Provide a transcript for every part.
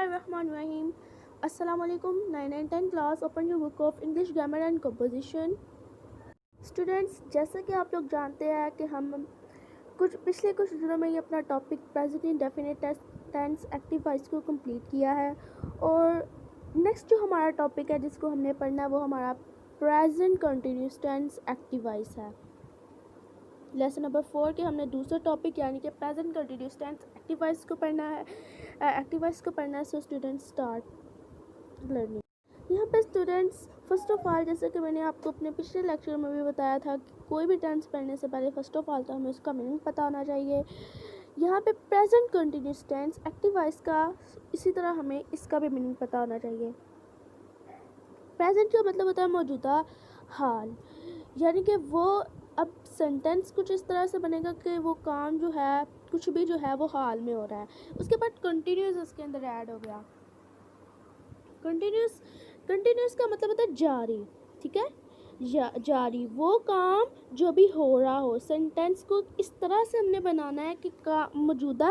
बिस्मिल्लाहिर्रहमानिर्रहीम। अस्सलाम वालेकुम। 9 and 10 class open your book of English grammar and composition. Students, जैसा कि आप लोग जानते हैं कि हम पिछले कुछ दिनों में ही अपना topic present indefinite tense active voice को कंप्लीट किया है और नेक्स्ट जो हमारा टॉपिक है जिसको हमने पढ़ना है वो हमारा present continuous tense active voice है। लेसन नंबर 4 के हमने दूसरा टॉपिक यानी कि present continuous tense active voice को पढ़ना है। So students start learning. यहाँ पे स्टूडेंट्स फर्स्ट ऑफ ऑल, जैसे कि मैंने आपको अपने पिछले लेक्चर में भी बताया था कि कोई भी टेंस पढ़ने से पहले फर्स्ट ऑफ ऑल तो हमें उसका मीनिंग पता होना चाहिए। यहाँ पे present continuous tense active voice का इसी तरह हमें इसका भी मीनिंग पता होना चाहिए। प्रेजेंट का मतलब होता है मौजूदा हाल, यानी कि वो अब सेंटेंस कुछ इस तरह से बनेगा कि वो काम जो है कुछ भी जो है वो हाल में हो रहा है। उसके बाद कंटिन्यूस उसके अंदर ऐड हो गया। कंटिन्यूस का मतलब होता है जारी, ठीक है, जारी वो काम जो भी हो रहा हो। सेंटेंस को इस तरह से हमने बनाना है कि काम मौजूदा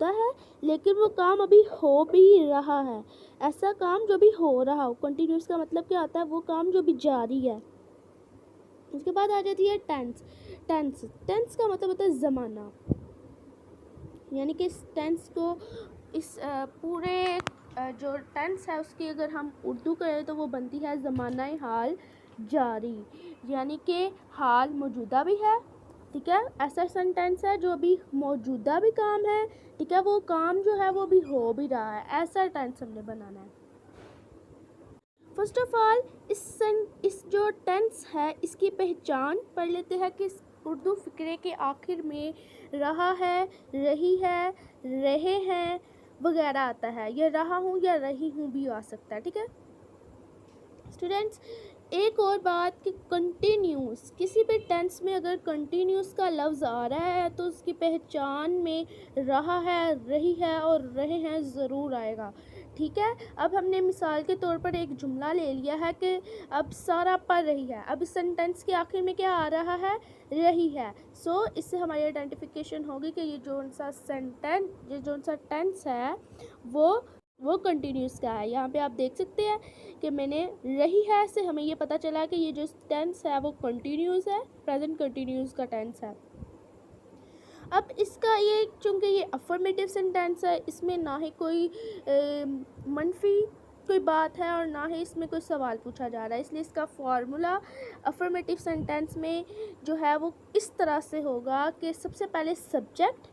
है लेकिन वो काम अभी हो भी रहा है। ऐसा काम जो भी हो रहा हो। कंटिन्यूस का मतलब क्या होता है? वो काम जो भी जारी है। उसके बाद आ जाती है टेंस का मतलब होता है ज़माना, यानी कि इस टेंस को इस पूरे जो टेंस है उसकी अगर हम उर्दू करें तो वो बनती है ज़माना हाल जारी, यानी कि हाल मौजूदा भी है, ठीक है। ऐसा सेंटेंस है जो अभी मौजूदा भी काम है, ठीक है, वो काम जो है वो भी हो भी रहा है। ऐसा टेंस हमने बनाना है। फर्स्ट ऑफ ऑल इस जो टेंस है इसकी पहचान पढ़ लेते हैं कि उर्दू फ़िक्रे के आखिर में रहा है, रही है, रहे हैं वगैरह आता है, या रहा हूँ या रही हूँ भी आ सकता है, ठीक है स्टूडेंट्स। एक और बात कि कंटिन्यूस, किसी भी टेंस में अगर कंटिन्यूस का लफ्ज़ आ रहा है तो उसकी पहचान में रहा है, रही है और रहे हैं ज़रूर आएगा, ठीक है। अब हमने मिसाल के तौर पर एक जुमला ले लिया है कि अब सारा पढ़ रही है। अब इस सेंटेंस के आखिर में क्या आ रहा है? रही है। सो इससे हमारी आइडेंटिफिकेशन होगी कि ये जो सा टेंस है वो कंटिन्यूस का है। यहाँ पे आप देख सकते हैं कि मैंने रही है से हमें ये पता चला कि ये जो टेंस है वो कंटिन्यूस है, प्रेजेंट कंटिन्यूस का टेंस है। अब इसका ये चूँकि ये अफर्मेटिव सेंटेंस है, इसमें ना ही कोई मनफी कोई बात है और ना ही इसमें कोई सवाल पूछा जा रहा है, इसलिए इसका फार्मूला अफर्मेटिव सेंटेंस में जो है वो इस तरह से होगा कि सबसे पहले सब्जेक्ट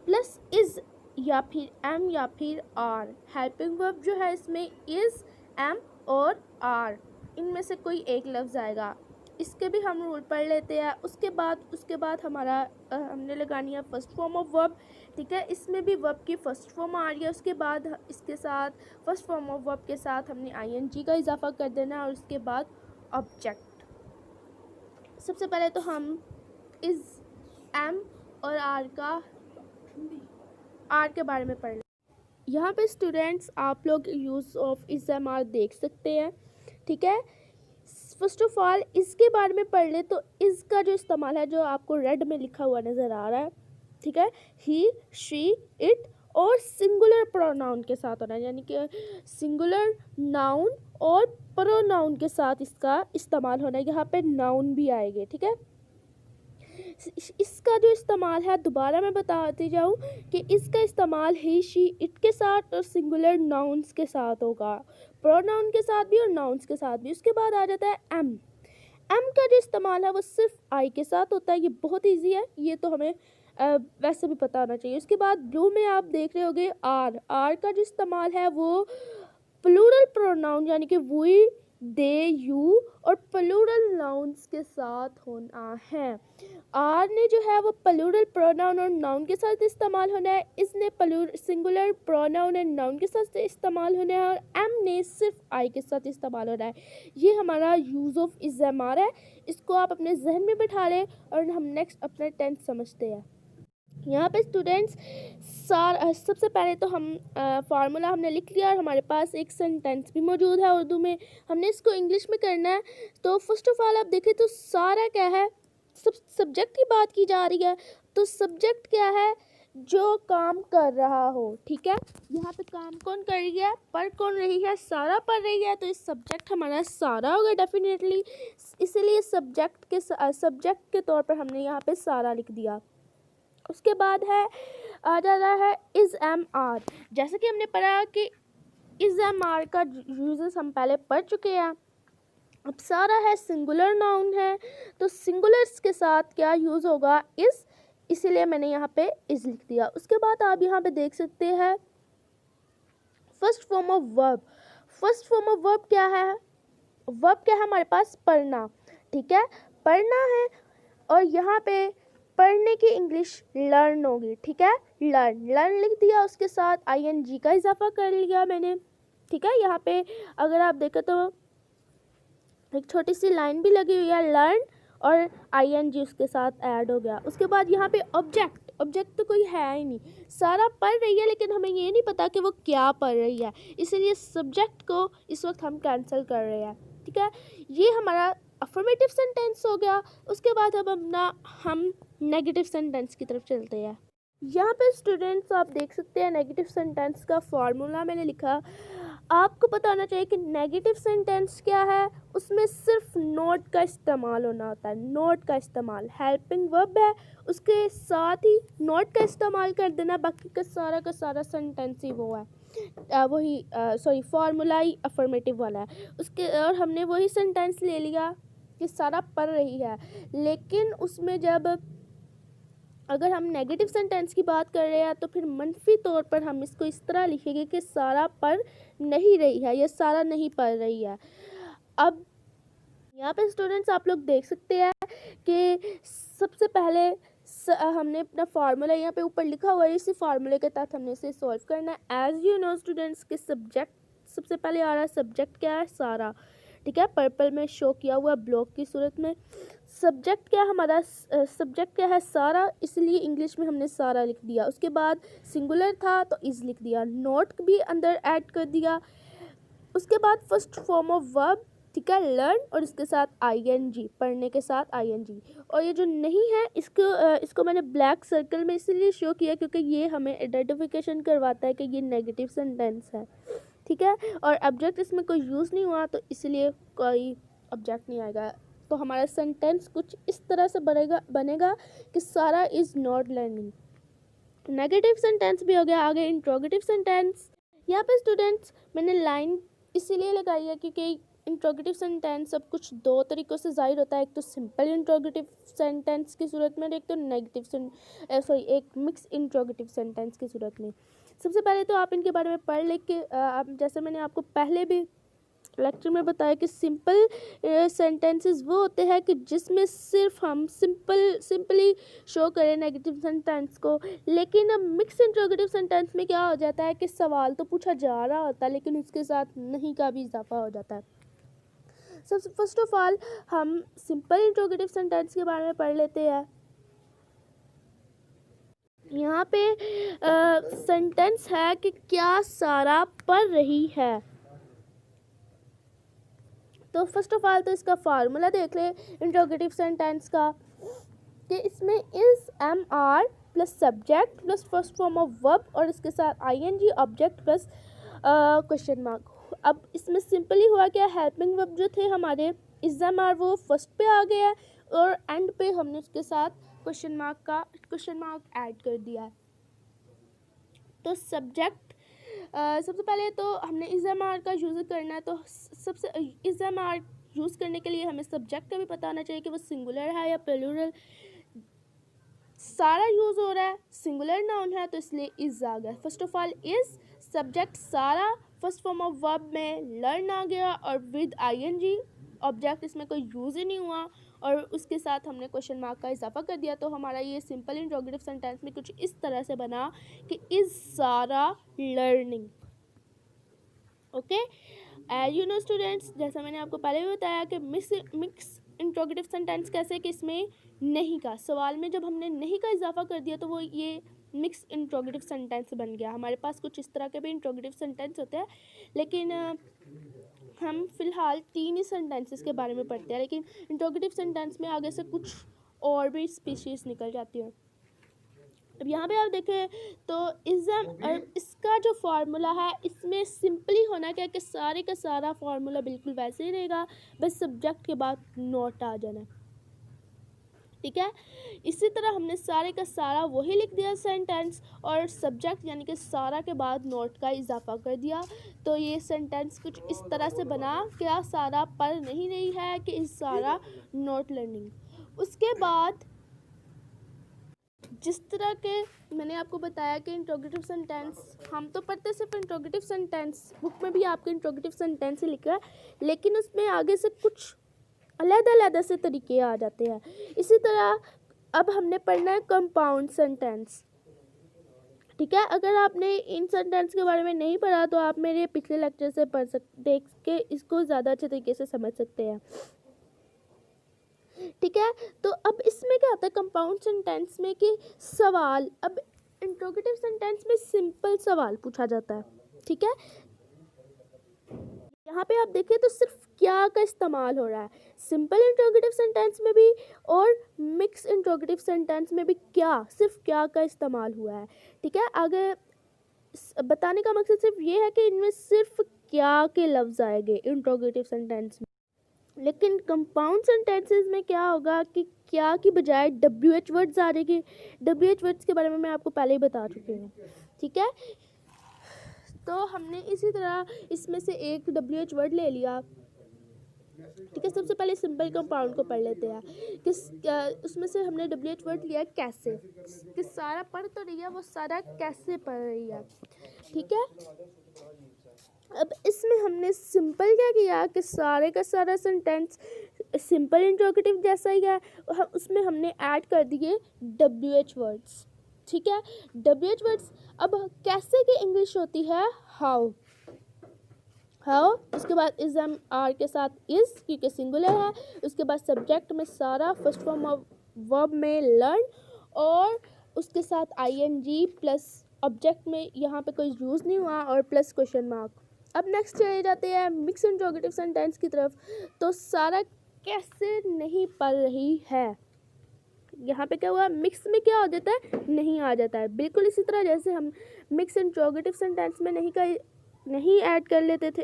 प्लस इज़ या फिर एम या फिर आर। हेल्पिंग वर्ब जो है इसमें इज़, एम और आर, इनमें से कोई एक लफ्ज़ आएगा। इसके भी हम रूल पढ़ लेते हैं। उसके बाद हमारा हमने लगानी है फर्स्ट फॉर्म ऑफ वर्ब, ठीक है। इसमें भी वर्ब की फर्स्ट फॉर्म आ रही है। उसके बाद इसके साथ फर्स्ट फॉर्म ऑफ वर्ब के साथ हमने आईएनजी का इजाफा कर देना है और उसके बाद ऑब्जेक्ट। सबसे पहले तो हम इज़, एम और आर के बारे में पढ़ लें। यहाँ पे स्टूडेंट्स आप लोग यूज़ ऑफ इज़-एम-आर देख सकते हैं, ठीक है। फर्स्ट ऑफ ऑल इसके बारे में पढ़ ले तो इज़ का जो इस्तेमाल है जो आपको रेड में लिखा हुआ नज़र आ रहा है, ठीक है, ही, शी, इट और सिंगुलर प्रोनाउन के साथ होना है, यानी कि सिंगुलर नाउन और प्रोनाउन के साथ इसका इस्तेमाल होना है। यहाँ पे नाउन भी आएंगे, ठीक है। इसका जो इस्तेमाल है दोबारा मैं बताती जाऊँ कि इसका इस्तेमाल ही, शी, इट के साथ और सिंगुलर नाउन्स के साथ होगा, प्रोनाउन के साथ भी और नाउन्स के साथ भी। उसके बाद आ जाता है एम का जो इस्तेमाल है वो सिर्फ आई के साथ होता है। ये बहुत ईजी है, ये तो हमें वैसे भी पता होना चाहिए। उसके बाद ब्लू में आप देख रहे होगे आर का जो इस्तेमाल है वो प्लूरल प्रोनाउन यानी कि वी, दे, यू और प्लूरल नाउन्स के साथ होना है। आर ने जो है वो प्लूरल प्रोनाउन और नाउन के साथ इस्तेमाल होना है, इसने सिंगुलर प्रोनाउन एंड नाउन के साथ इस्तेमाल होना है और एम ने सिर्फ आई के साथ इस्तेमाल होना है। ये हमारा यूज़ ऑफ इज़-एम-आर है। इसको आप अपने जहन में बिठा लें और हम नेक्स्ट अपना टेंस समझते हैं। यहाँ पे स्टूडेंट्स सबसे पहले तो हम फार्मूला हमने लिख लिया और हमारे पास एक सेंटेंस भी मौजूद है उर्दू में। हमने इसको इंग्लिश में करना है। तो फर्स्ट ऑफ ऑल आप देखें तो सारा क्या है, सब्जेक्ट की बात की जा रही है। तो सब्जेक्ट क्या है? जो काम कर रहा हो। ठीक है, यहाँ पे काम कौन कर रही है, पढ़ कौन रही है, सारा पढ़ रही है, तो इस सब्जेक्ट हमारा सारा होगा डेफिनेटली। इसीलिए सब्जेक्ट के तौर पर हमने यहाँ पे सारा लिख दिया। उसके बाद है आ जा रहा है इज एम आर। जैसे कि हमने पढ़ा कि इज एम आर का यूजेस हम पहले पढ़ चुके हैं। अब सारा है सिंगुलर नाउन है, तो सिंगुलर्स के साथ क्या यूज़ होगा, इज़, इसीलिए मैंने यहाँ पे इज़ लिख दिया। उसके बाद आप यहाँ पे देख सकते हैं first form of verb. First form of verb क्या है, वर्ब क्या है हमारे पास, पढ़ना। ठीक है, पढ़ना है, और यहाँ पे पढ़ने की इंग्लिश लर्न होगी। ठीक है, लर्न, लर्न लिख दिया, उसके साथ ING का इजाफा कर लिया मैंने। ठीक है, यहाँ पे अगर आप देखें तो एक छोटी सी लाइन भी लगी हुई है, लर्न, और ING उसके साथ ऐड हो गया। उसके बाद यहाँ पे ऑब्जेक्ट, ऑब्जेक्ट तो कोई है ही नहीं, सारा पढ़ रही है लेकिन हमें ये नहीं पता कि वो क्या पढ़ रही है, इसीलिए सब्जेक्ट को इस वक्त हम कैंसिल कर रहे हैं। ठीक है, ये हमारा अफर्मेटिव सेंटेंस हो गया। उसके बाद अब हम नेगेटिव सेंटेंस की तरफ चलते हैं। यहाँ पे स्टूडेंट्स आप देख सकते हैं नेगेटिव सेंटेंस का फॉर्मूला मैंने लिखा। आपको पता होना चाहिए कि नेगेटिव सेंटेंस क्या है, उसमें सिर्फ नोट का इस्तेमाल होना होता है। नोट का इस्तेमाल, हेल्पिंग वर्ब है, उसके साथ ही नोट का इस्तेमाल कर देना, बाकी का सारा सेंटेंस ही वो है, फार्मूला ही अफर्मेटिव वाला है उसके। और हमने वही सेंटेंस ले लिया कि सारा पढ़ रही है, लेकिन उसमें जब अगर हम नेगेटिव सेंटेंस की बात कर रहे हैं तो फिर मनफी तौर पर हम इसको इस तरह लिखेंगे कि सारा पढ़ नहीं रही है या सारा नहीं पढ़ रही है। अब यहाँ पे स्टूडेंट्स आप लोग देख सकते हैं कि सबसे पहले हमने अपना फार्मूला यहाँ पे ऊपर लिखा हुआ है, इसी फार्मूले के तहत हमने इसे सॉल्व करना है। एज यू नो स्टूडेंट्स के सब्जेक्ट सबसे पहले आ रहा है, सब्जेक्ट क्या है, सारा। ठीक है, पर्पल में शो किया हुआ ब्लॉक की सूरत में। सब्जेक्ट क्या हमारा, सब्जेक्ट क्या है, सारा, इसलिए इंग्लिश में हमने सारा लिख दिया। उसके बाद सिंगुलर था तो इज लिख दिया, नोट भी अंदर ऐड कर दिया। उसके बाद फर्स्ट फॉर्म ऑफ वर्ब, ठीक है, लर्न, और इसके साथ ING, पढ़ने के साथ ING। और ये जो नहीं है इसको मैंने ब्लैक सर्कल में इसलिए शो किया क्योंकि ये हमें आइडेंटिफिकेशन करवाता है कि ये नेगेटिव सेंटेंस है। ठीक है, और ऑब्जेक्ट इसमें कोई यूज़ नहीं हुआ तो इसलिए कोई ऑब्जेक्ट नहीं आएगा। तो हमारा सेंटेंस कुछ इस तरह से बनेगा कि सारा is not learning. Negative sentence भी हो गया। आगे इंट्रोगेटिव सेंटेंस। यहाँ पे स्टूडेंट्स मैंने लाइन इसीलिए लगाई है क्योंकि इंट्रोगेटिव सेंटेंस सब कुछ दो तरीक़ों से ज़ाहिर होता है, एक तो सिंपल इंट्रोगेटिव सेंटेंस की सूरत में, एक तो एक मिक्स इंट्रोगेटिव सेंटेंस की सूरत में। सबसे पहले तो आप इनके बारे में पढ़ ले के जैसे मैंने आपको पहले भी लेक्चर में बताया कि सिंपल सेंटेंसेस वो होते हैं कि जिसमें सिर्फ हम सिंपली शो करें नेगेटिव सेंटेंस को। लेकिन अब मिक्स इंट्रोगेटिव सेंटेंस में क्या हो जाता है कि सवाल तो पूछा जा रहा होता है लेकिन उसके साथ नहीं का भी इजाफा हो जाता है। सबसे फर्स्ट ऑफ ऑल हम सिंपल इंट्रोगेटिव सेंटेंस के बारे में पढ़ लेते हैं। यहाँ पे सेंटेंस है कि क्या सारा पढ़ रही है। तो फर्स्ट ऑफ ऑल तो इसका फार्मूला देख ले इंट्रोगेटिव सेंटेंस का कि इसमें is am are plus subject plus first form of verb और इसके साथ ING object plus question mark. अब इसमें सिंपली हुआ क्या, हेल्पिंग वर्ब जो थे हमारे इज एम आर वो फर्स्ट पे आ गया और एंड पे हमने उसके साथ क्वेश्चन मार्क ऐड कर दिया है। तो सब्जेक्ट सबसे पहले तो हमने इज एम आर का यूज़ करना है, तो सबसे इज एम आर यूज़ करने के लिए हमें सब्जेक्ट का भी पता होना चाहिए कि वो सिंगुलर है या प्लूरल। सारा यूज़ हो रहा है, सिंगुलर नाउन है तो इसलिए इज आ गया। First of all is, subject सारा, फर्स्ट फॉर्म ऑफ वर्ब में लर्न आ गया और विद ING, ऑब्जेक्ट इसमें कोई यूज़ ही नहीं हुआ और उसके साथ हमने क्वेश्चन मार्क का इजाफा कर दिया। तो हमारा ये सिंपल इंट्रोगेटिव सेंटेंस में कुछ इस तरह से बना कि इज सारा learning. Okay, you know students, जैसा मैंने आपको पहले भी बताया कि मिक्स इंट्रोगेटिव सेंटेंस कैसे कि इसमें नहीं का, सवाल में जब हमने नहीं का इजाफा कर दिया तो वो ये मिक्स इंट्रोगेटिव सेंटेंस बन गया। हमारे पास कुछ इस तरह के भी इंट्रोगेटिव सेंटेंस होते हैं लेकिन हम फिलहाल 3 ही सेंटेंसेस के बारे में पढ़ते हैं, लेकिन इंट्रोगेटिव सेंटेंस में आगे से कुछ और भी स्पीशीज़ निकल जाती हैं। अब यहाँ पे आप देखें तो इज़म और इसका जो फार्मूला है इसमें सिंपली होना क्या है कि सारे का सारा फार्मूला बिल्कुल वैसे ही रहेगा, बस सब्जेक्ट के बाद नोट आ जाना, ठीक है। इसी तरह हमने सारे का सारा वही लिख दिया सेंटेंस, और सब्जेक्ट यानी कि सारा के बाद नोट का इजाफा कर दिया। तो ये सेंटेंस कुछ इस तरह से बना, क्या सारा पढ़ नहीं रही है कि इस सारा नोट लर्निंग। उसके बाद जिस तरह के मैंने आपको बताया कि इंट्रोगेटिव सेंटेंस हम तो पढ़ते सिर्फ इंट्रोगेटिव सेंटेंस, बुक में भी आपके इंट्रोगेटिव सेंटेंस ही लिखा है, लेकिन उसमें आगे से कुछ अलग-अलग से तरीके आ जाते हैं। इसी तरह अब हमने पढ़ना है कंपाउंड सेंटेंस, ठीक है। अगर आपने इन सेंटेंस के बारे में नहीं पढ़ा तो आप मेरे पिछले लेक्चर से देख के इसको ज़्यादा अच्छे तरीके से समझ सकते हैं, ठीक है। तो अब इसमें क्या होता है कंपाउंड सेंटेंस में कि सवाल, अब इंट्रोगेटिव सेंटेंस में सिंपल सवाल पूछा जाता है, ठीक है। यहाँ पे आप देखें तो सिर्फ क्या का इस्तेमाल हो रहा है, सिंपल इंट्रोगेटिव सेंटेंस में भी और मिक्स इंट्रोगेटिव सेंटेंस में भी क्या, सिर्फ क्या का इस्तेमाल हुआ है, ठीक है। आगे बताने का मकसद सिर्फ ये है कि इनमें सिर्फ क्या के लफ्ज़ आएंगे इंट्रोगेटिव सेंटेंस में, लेकिन कंपाउंड सेंटेंसेस में क्या होगा कि क्या की बजाय WH वर्ड्स आ जाएंगे। WH वर्ड्स के बारे में मैं आपको पहले ही बता चुकी हूँ, ठीक है। तो हमने इसी तरह इसमें से एक WH वर्ड ले लिया, ठीक है। सबसे पहले सिंपल कंपाउंड को पढ़ लेते हैं कि उसमें से हमने WH वर्ड लिया कैसे, कि सारा पढ़ तो रही है, वो सारा कैसे पढ़ रही है, ठीक है। अब इसमें हमने सिंपल क्या किया कि सारे का सारा सेंटेंस सिंपल इंट्रोगेटिव जैसा ही है, उसमें हमने ऐड कर दिए WH वर्ड्स, ठीक है। WH वर्ड्स अब कैसे की इंग्लिश होती है हाउ, हाउ, उसके बाद इज एम आर के साथ इज क्योंकि सिंगुलर है, उसके बाद सब्जेक्ट में सारा, फर्स्ट फॉर्म ऑफ वर्ब में लर्न, और उसके साथ ING प्लस ऑब्जेक्ट में यहाँ पे कोई यूज़ नहीं हुआ और प्लस क्वेश्चन मार्क। अब नेक्स्ट चले जाते हैं मिक्स इंट्रोगेटिव सेंटेंस की तरफ। तो सारा कैसे नहीं पढ़ रही है, यहाँ पे क्या हुआ, मिक्स में क्या हो जाता है, नहीं आ जाता है, बिल्कुल इसी तरह जैसे हम मिक्स इंट्रोगेटिव सेंटेंस में नहीं ऐड कर लेते थे,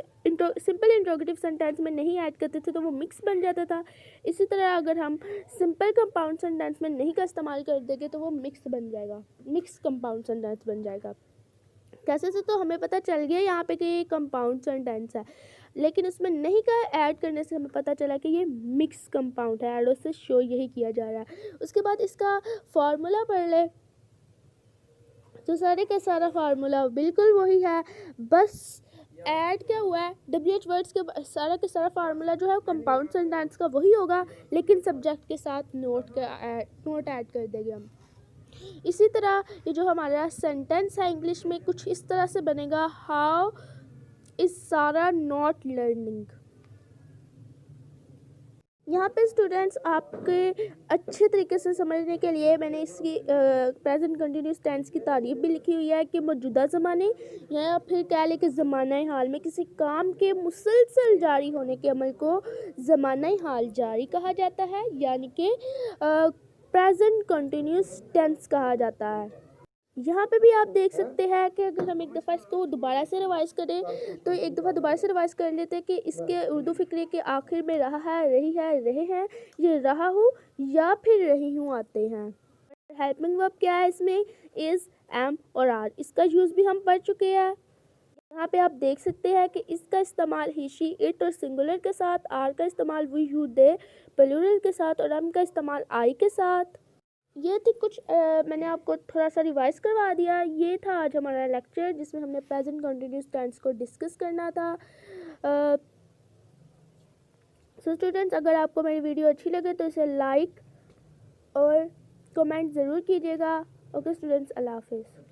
सिंपल इंट्रोगेटिव सेंटेंस में नहीं ऐड करते थे तो वो मिक्स बन जाता था। इसी तरह अगर हम सिंपल कंपाउंड सेंटेंस में नहीं का इस्तेमाल कर देंगे तो वो मिक्स बन जाएगा, मिक्स कंपाउंड सेंटेंस बन जाएगा। कैसे से तो हमें पता चल गया यहाँ पे कि ये कंपाउंड सेंटेंस है, लेकिन उसमें नहीं का ऐड करने से हमें पता चला कि ये मिक्स कंपाउंड है, एरो से शो यही किया जा रहा है। उसके बाद इसका फार्मूला पढ़ ले, तो सारे का सारा फार्मूला बिल्कुल वही है, बस ऐड क्या हुआ है WH वर्ड्स के सारा फार्मूला जो है कंपाउंड सेंटेंस का वही होगा, लेकिन सब्जेक्ट के साथ नोट ऐड कर देंगे हम। इसी तरह ये जो हमारा सेंटेंस है इंग्लिश में कुछ इस तरह से बनेगा, हाउ इज सारा नॉट लर्निंग। यहाँ पे स्टूडेंट्स आपके अच्छे तरीके से समझने के लिए मैंने इसकी प्रेजेंट कंटिन्यूस टेंस की तारीफ भी लिखी हुई है कि मौजूदा ज़माने या फिर कह लें कि ज़माना हाल में किसी काम के मुसलसल जारी होने के अमल को ज़माना हाल जारी कहा जाता है, यानी कि प्रेजेंट कंटिन्यूस टेंस कहा जाता है। यहाँ पे भी आप देख सकते हैं कि अगर हम एक दफ़ा इसको दोबारा से रिवाइज़ करें तो एक दफ़ा दोबारा से रिवाइज़ कर लेते हैं कि इसके उर्दू फ़िक्रे के आखिर में रहा है, रही है, रहे हैं, ये रहा हूँ या फिर रही हूँ आते हैं। हेल्पिंग वर्ब क्या है इसमें, इज़, एम और आर, इसका यूज़ भी हम पढ़ चुके हैं। यहाँ पे आप देख सकते हैं कि इसका इस्तेमाल ही, शी, इट और सिंगुलर के साथ, आर का इस्तेमाल वी, यू, दे प्लूरल के साथ और एम का इस्तेमाल आई के साथ। ये थी कुछ मैंने आपको थोड़ा सा रिवाइज करवा दिया। ये था आज हमारा लेक्चर जिसमें हमने प्रेजेंट कंटिन्यूस टेंस को डिस्कस करना था। सो स्टूडेंट्स, अगर आपको मेरी वीडियो अच्छी लगे तो इसे लाइक और कमेंट ज़रूर कीजिएगा। ओके स्टूडेंट्स, अल्लाह हाफिज़।